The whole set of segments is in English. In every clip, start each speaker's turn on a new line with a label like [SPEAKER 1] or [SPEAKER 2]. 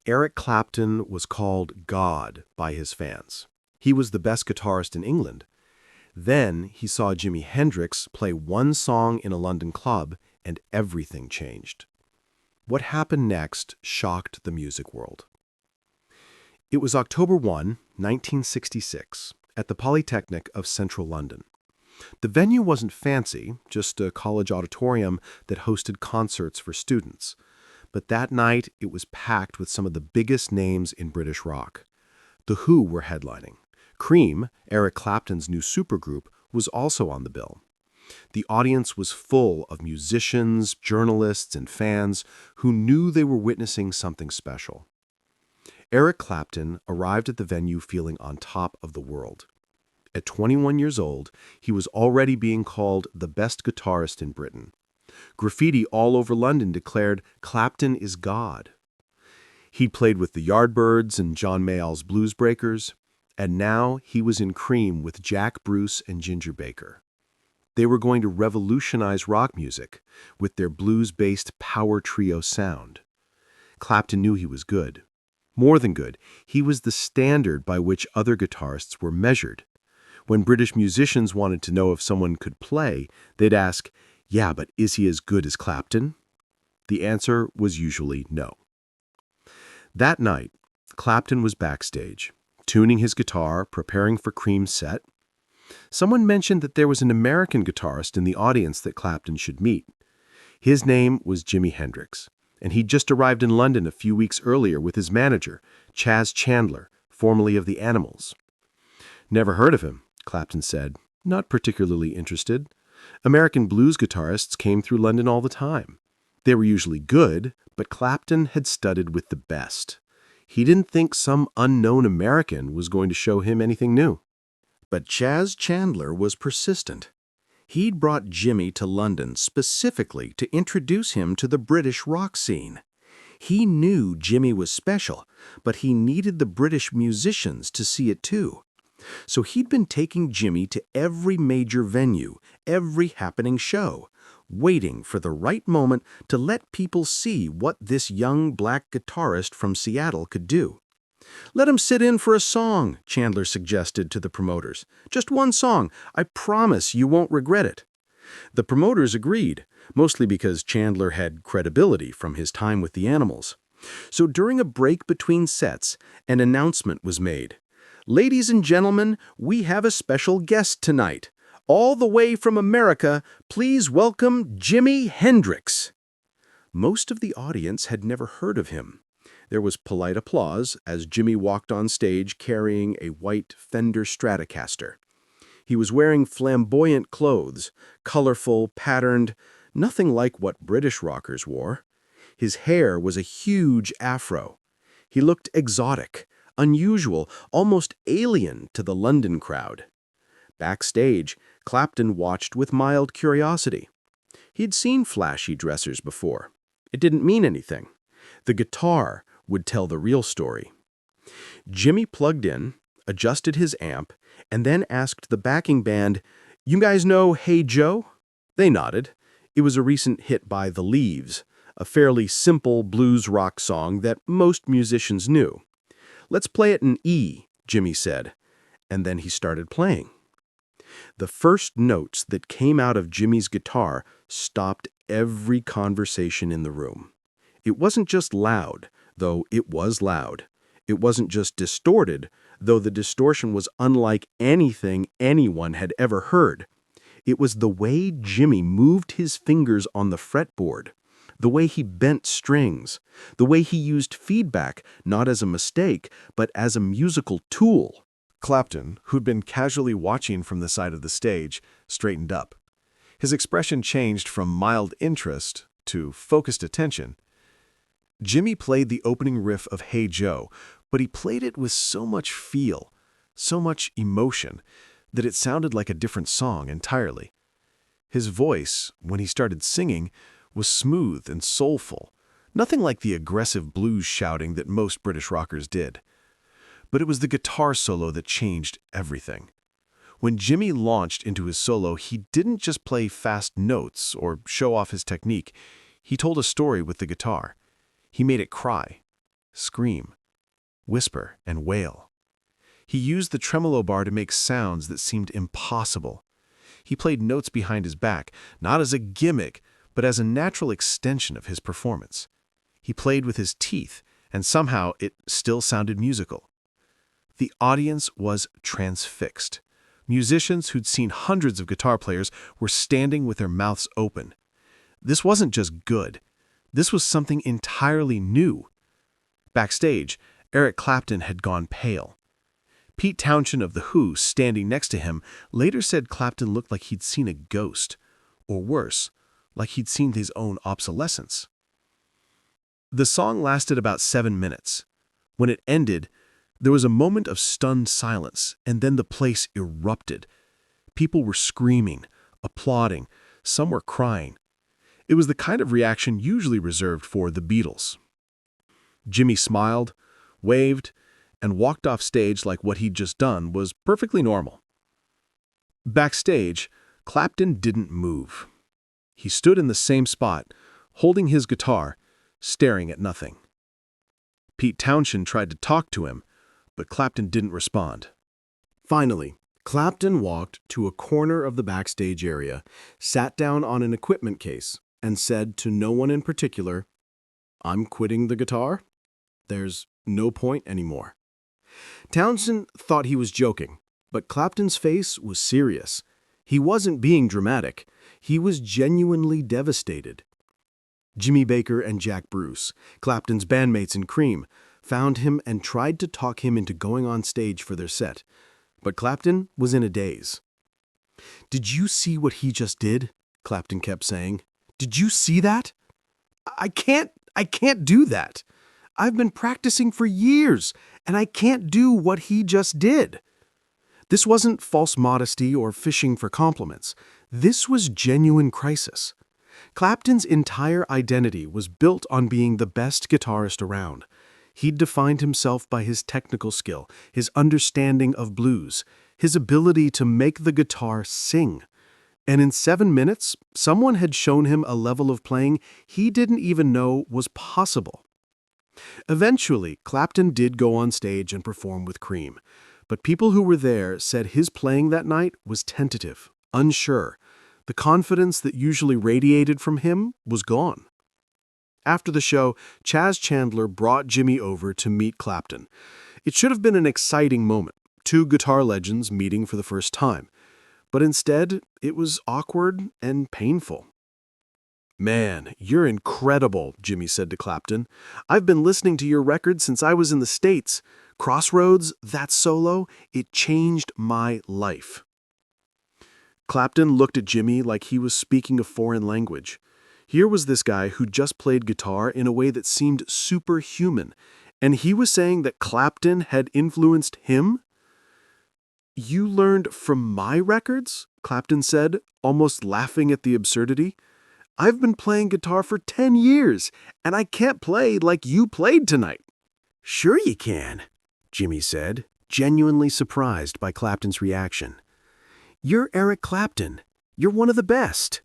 [SPEAKER 1] Eric Clapton was called God by his fans. He was the best guitarist in England. Then he saw Jimi Hendrix play one song in a London club, and everything changed. What happened next shocked the music world. It was October 1, 1966, at the Polytechnic of Central London. The venue wasn't fancy, just a college auditorium that hosted concerts for students. But that night, it was packed with some of the biggest names in British rock. The Who were headlining. Cream, Eric Clapton's new supergroup, was also on the bill. The audience was full of musicians, journalists, and fans who knew they were witnessing something special. Eric Clapton arrived at the venue feeling on top of the world. At 21 years old, he was already being called the best guitarist in Britain. Graffiti all over London declared, "Clapton is God." He'd played with the Yardbirds and John Mayall's Blues Breakers, and now he was in Cream with Jack Bruce and Ginger Baker. They were going to revolutionize rock music with their blues-based power trio sound. Clapton knew he was good. More than good, he was the standard by which other guitarists were measured. When British musicians wanted to know if someone could play, they'd ask, "Yeah, but is he as good as Clapton?" The answer was usually no. That night, Clapton was backstage, tuning his guitar, preparing for Cream's set. Someone mentioned that there was an American guitarist in the audience that Clapton should meet. His name was Jimi Hendrix, and he'd just arrived in London a few weeks earlier with his manager, Chas Chandler, formerly of the Animals. "Never heard of him," Clapton said, not particularly interested. American blues guitarists came through London all the time. They were usually good, but Clapton had studied with the best. He didn't think some unknown American was going to show him anything new.
[SPEAKER 2] But Chas Chandler was persistent. He'd brought Jimi to London specifically to introduce him to the British rock scene. He knew Jimi was special, but he needed the British musicians to see it too. So he'd been taking Jimi to every major venue, every happening show, waiting for the right moment to let people see what this young black guitarist from Seattle could do. "Let him sit in for a song," Chandler suggested to the promoters. "Just one song. I promise you won't regret it." The promoters agreed, mostly because Chandler had credibility from his time with the Animals. So during a break between sets, an announcement was made. "Ladies and gentlemen, we have a special guest tonight. All the way from America, please welcome Jimi Hendrix." Most of the audience had never heard of him. There was polite applause as Jimi walked on stage carrying a white Fender Stratocaster. He was wearing flamboyant clothes, colorful, patterned, nothing like what British rockers wore. His hair was a huge afro. He looked exotic, unusual, almost alien to the London crowd. Backstage, Clapton watched with mild curiosity. He'd seen flashy dressers before. It didn't mean anything. The guitar would tell the real story. Jimi plugged in, adjusted his amp, and then asked the backing band, "You guys know Hey Joe?" They nodded. It was a recent hit by The Leaves, a fairly simple blues rock song that most musicians knew. "Let's play it in E," Jimi said, and then he started playing. The first notes that came out of Jimi's guitar stopped every conversation in the room. It wasn't just loud, though it was loud. It wasn't just distorted, though the distortion was unlike anything anyone had ever heard. It was the way Jimi moved his fingers on the fretboard, the way he bent strings, the way he used feedback not as a mistake, but as a musical tool.
[SPEAKER 1] Clapton, who'd been casually watching from the side of the stage, straightened up. His expression changed from mild interest to focused attention. Jimi played the opening riff of Hey Joe, but he played it with so much feel, so much emotion, that it sounded like a different song entirely. His voice, when he started singing, was smooth and soulful, nothing like the aggressive blues shouting that most British rockers did. But it was the guitar solo that changed everything. When Jimi launched into his solo, he didn't just play fast notes or show off his technique. He told a story with the guitar. He made it cry. scream, whisper, and wail. He used the tremolo bar to make sounds that seemed impossible. He played notes behind his back, not as a gimmick, but as a natural extension of his performance. He played with his teeth, and somehow it still sounded musical. The audience was transfixed. Musicians who'd seen hundreds of guitar players were standing with their mouths open. This wasn't just good. This was something entirely new. Backstage, Eric Clapton had gone pale. Pete Townshend of The Who, standing next to him, later said Clapton looked like he'd seen a ghost, or worse, like he'd seen his own obsolescence. The song lasted about 7 minutes. When it ended, there was a moment of stunned silence, and then the place erupted. People were screaming, applauding, some were crying. It was the kind of reaction usually reserved for the Beatles. Jimmy smiled, waved, and walked off stage like what he'd just done was perfectly normal. Backstage, Clapton didn't move. He stood in the same spot, holding his guitar, staring at nothing. Pete Townshend tried to talk to him, but Clapton didn't respond.
[SPEAKER 2] Finally, Clapton walked to a corner of the backstage area, sat down on an equipment case, and said to no one in particular, "I'm quitting the guitar. There's no point anymore." Townshend thought he was joking, but Clapton's face was serious. He wasn't being dramatic. He was genuinely devastated. Jimmy Baker and Jack Bruce, Clapton's bandmates in Cream, found him and tried to talk him into going on stage for their set. But Clapton was in a daze. "Did you see what he just did?" Clapton kept saying. "Did you see that? I can't do that. I've been practicing for years, and I can't do what he just did." This wasn't false modesty or fishing for compliments. This was genuine crisis. Clapton's entire identity was built on being the best guitarist around. He'd defined himself by his technical skill, his understanding of blues, his ability to make the guitar sing. And in 7 minutes, someone had shown him a level of playing he didn't even know was possible. Eventually, Clapton did go on stage and perform with Cream, but people who were there said his playing that night was tentative, unsure. The confidence that usually radiated from him was gone. After the show, Chas Chandler brought Jimmy over to meet Clapton. It should have been an exciting moment, 2 guitar legends meeting for the first time. But instead, it was awkward and painful. "Man, you're incredible," Jimmy said to Clapton. "I've been listening to your record since I was in the States. Crossroads, that solo, it changed my life." Clapton looked at Jimmy like he was speaking a foreign language. Here was this guy who just played guitar in a way that seemed superhuman, and he was saying that Clapton had influenced him? "You learned from my records?" Clapton said, almost laughing at the absurdity. "I've been playing guitar for 10 years, and I can't play like you played tonight." "Sure you can," Jimmy said, genuinely surprised by Clapton's reaction. "You're Eric Clapton. You're one of the best."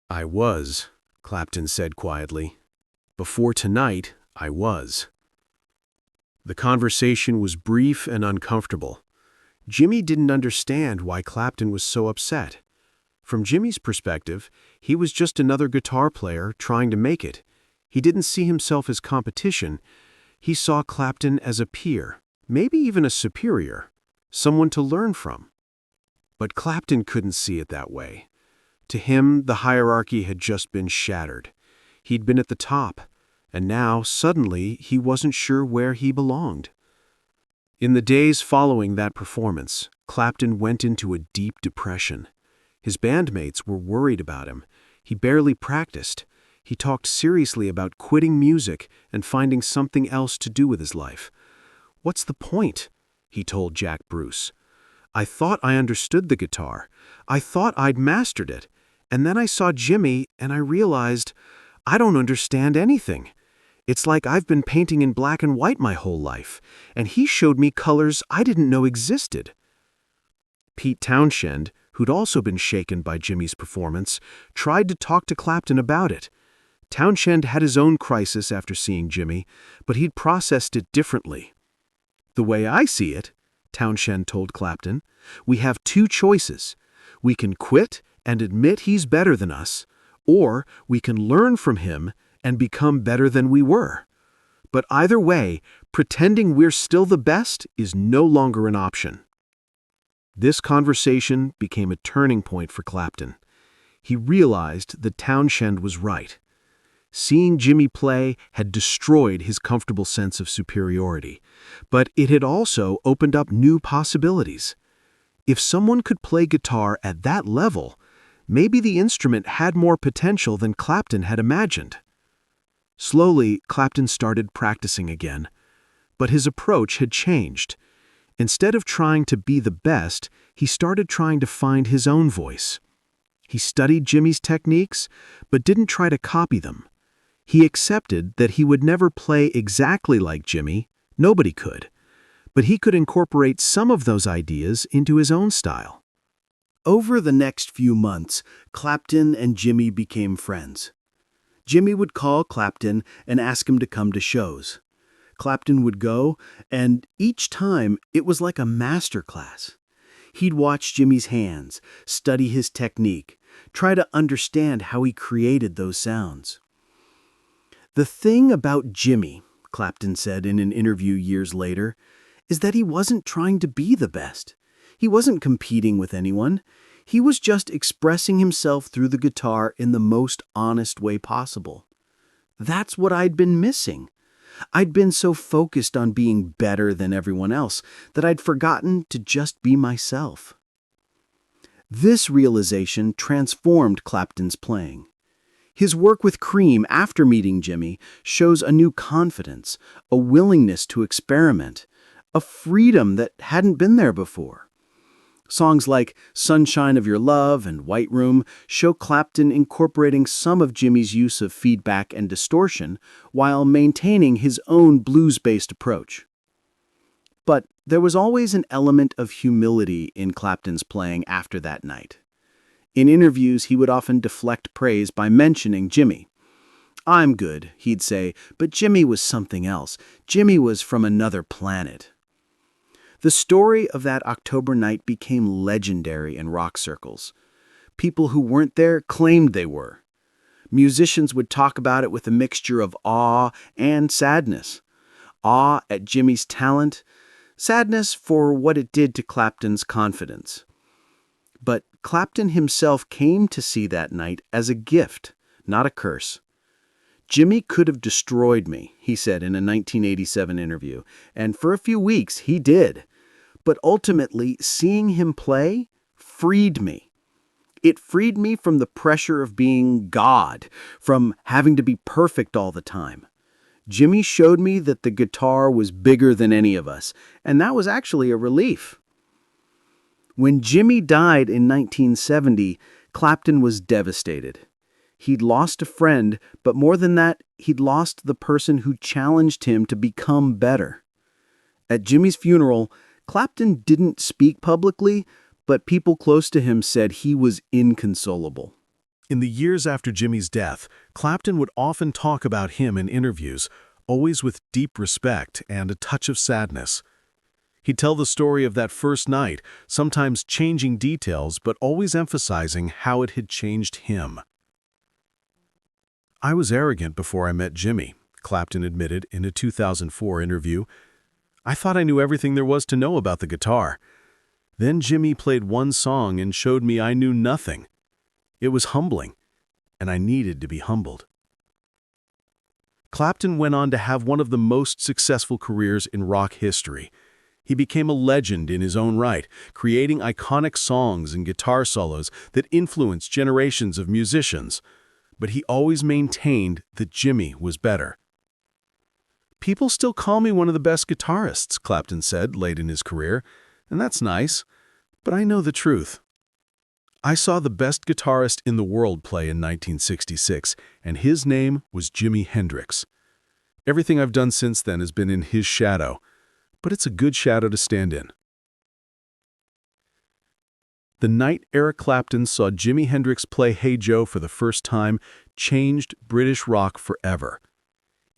[SPEAKER 2] "I was," Clapton said quietly. "Before tonight, I was." The conversation was brief and uncomfortable. Jimmy didn't understand why Clapton was so upset. From Jimmy's perspective, he was just another guitar player trying to make it. He didn't see himself as competition. He saw Clapton as a peer, maybe even a superior, someone to learn from. But Clapton couldn't see it that way. To him, the hierarchy had just been shattered. He'd been at the top, and now, suddenly, he wasn't sure where he belonged. In the days following that performance, Clapton went into a deep depression. His bandmates were worried about him. He barely practiced. He talked seriously about quitting music and finding something else to do with his life. "What's the point?" he told Jack Bruce. "I thought I understood the guitar. I thought I'd mastered it. And then I saw Jimmy and I realized I don't understand anything. It's like I've been painting in black and white my whole life, and he showed me colors I didn't know existed." Pete Townshend, who'd also been shaken by Jimmy's performance, tried to talk to Clapton about it.
[SPEAKER 1] Townshend had his own crisis after seeing Jimi, but he'd processed it differently. "The way I see it," Townshend told Clapton, "we have two choices. We can quit and admit he's better than us, or we can learn from him and become better than we were. But either way, pretending we're still the best is no longer an option." This conversation became a turning point for Clapton. He realized that Townshend was right. Seeing Jimi play had destroyed his comfortable sense of superiority, but it had also opened up new possibilities. If someone could play guitar at that level, maybe the instrument had more potential than Clapton had imagined. Slowly, Clapton started practicing again, but his approach had changed. Instead of trying to be the best, he started trying to find his own voice. He studied Jimi's techniques, but didn't try to copy them. He accepted that he would never play exactly like Jimi, nobody could, but he could incorporate some of those ideas into his own style. Over the next few months, Clapton and Jimi became friends. Jimi would call Clapton and ask him to come to shows. Clapton would go, and each time it was like a master class. He'd watch Jimi's hands, study his technique, try to understand how he created those sounds. "The thing about Jimi," Clapton said in an interview years later, "is that he wasn't trying to be the best. He wasn't competing with anyone. He was just expressing himself through the guitar in the most honest way possible. That's what I'd been missing. I'd been so focused on being better than everyone else that I'd forgotten to just be myself." This realization transformed Clapton's playing. His work with Cream after meeting Jimi shows a new confidence, a willingness to experiment, a freedom that hadn't been there before. Songs like Sunshine of Your Love and White Room show Clapton incorporating some of Jimi's use of feedback and distortion while maintaining his own blues-based approach. But there was always an element of humility in Clapton's playing after that night. In interviews, he would often deflect praise by mentioning Jimi. "I'm good," he'd say, "but Jimi was something else. Jimi was from another planet." The story of that October night became legendary in rock circles. People who weren't there claimed they were. Musicians would talk about it with a mixture of awe and sadness. Awe at Jimi's talent, sadness for what it did to Clapton's confidence. But Clapton himself came to see that night as a gift, not a curse. "Jimi could have destroyed me," he said in a 1987 interview, and for a few weeks he did. But ultimately, seeing him play freed me. It freed me from the pressure of being God, from having to be perfect all the time. Jimi showed me that the guitar was bigger than any of us, and that was actually a relief. When Jimi died in 1970, Clapton was devastated. He'd lost a friend, but more than that, he'd lost the person who challenged him to become better. At Jimi's funeral, Clapton didn't speak publicly, but people close to him said he was inconsolable. In the years after Jimi's death, Clapton would often talk about him in interviews, always with deep respect and a touch of sadness. He'd tell the story of that first night, sometimes changing details, but always emphasizing how it had changed him. "I was arrogant before I met Jimi," Clapton admitted in a 2004 interview. "I thought I knew everything there was to know about the guitar. Then Jimi played one song and showed me I knew nothing. It was humbling, and I needed to be humbled." Clapton went on to have one of the most successful careers in rock history. He became a legend in his own right, creating iconic songs and guitar solos that influenced generations of musicians. But he always maintained that Jimi was better. "People still call me one of the best guitarists," Clapton said late in his career, "and that's nice, but I know the truth. I saw the best guitarist in the world play in 1966, and his name was Jimi Hendrix. Everything I've done since then has been in his shadow, but it's a good shadow to stand in."
[SPEAKER 3] The night Eric Clapton saw Jimi Hendrix play Hey Joe for the first time changed British rock forever.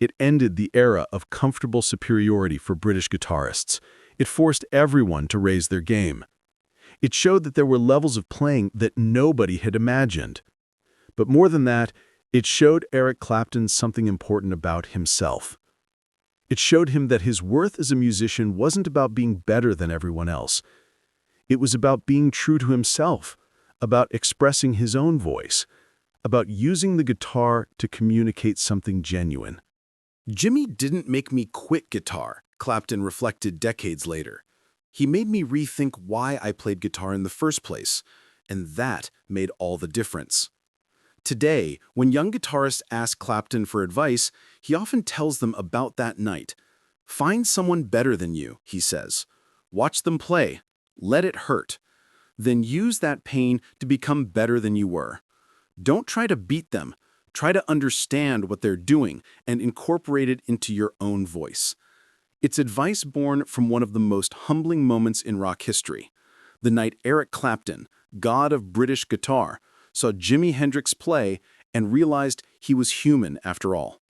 [SPEAKER 3] It ended the era of comfortable superiority for British guitarists. It forced everyone to raise their game. It showed that there were levels of playing that nobody had imagined. But more than that, it showed Eric Clapton something important about himself. It showed him that his worth as a musician wasn't about being better than everyone else. It was about being true to himself, about expressing his own voice, about using the guitar to communicate something genuine.
[SPEAKER 1] Jimi didn't make me quit guitar, Clapton reflected decades later. He made me rethink why I played guitar in the first place, and that made all the difference. Today, when young guitarists ask Clapton for advice, he often tells them about that night. Find someone better than you, he says. Watch them play. Let it hurt. Then use that pain to become better than you were. Don't try to beat them. Try to understand what they're doing and incorporate it into your own voice. It's advice born from one of the most humbling moments in rock history. The night Eric Clapton, god of British guitar, saw Jimi Hendrix play and realized he was human after all.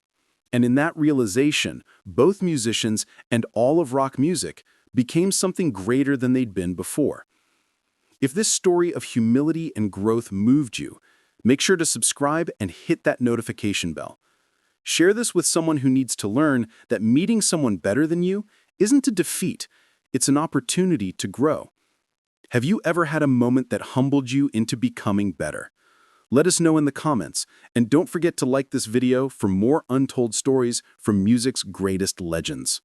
[SPEAKER 1] And in that realization, both musicians and all of rock music became something greater than they'd been before. If this story of humility and growth moved you, make sure to subscribe and hit that notification bell. Share this with someone who needs to learn that meeting someone better than you isn't a defeat, it's an opportunity to grow. Have you ever had a moment that humbled you into becoming better? Let us know in the comments, and don't forget to like this video for more untold stories from music's greatest legends.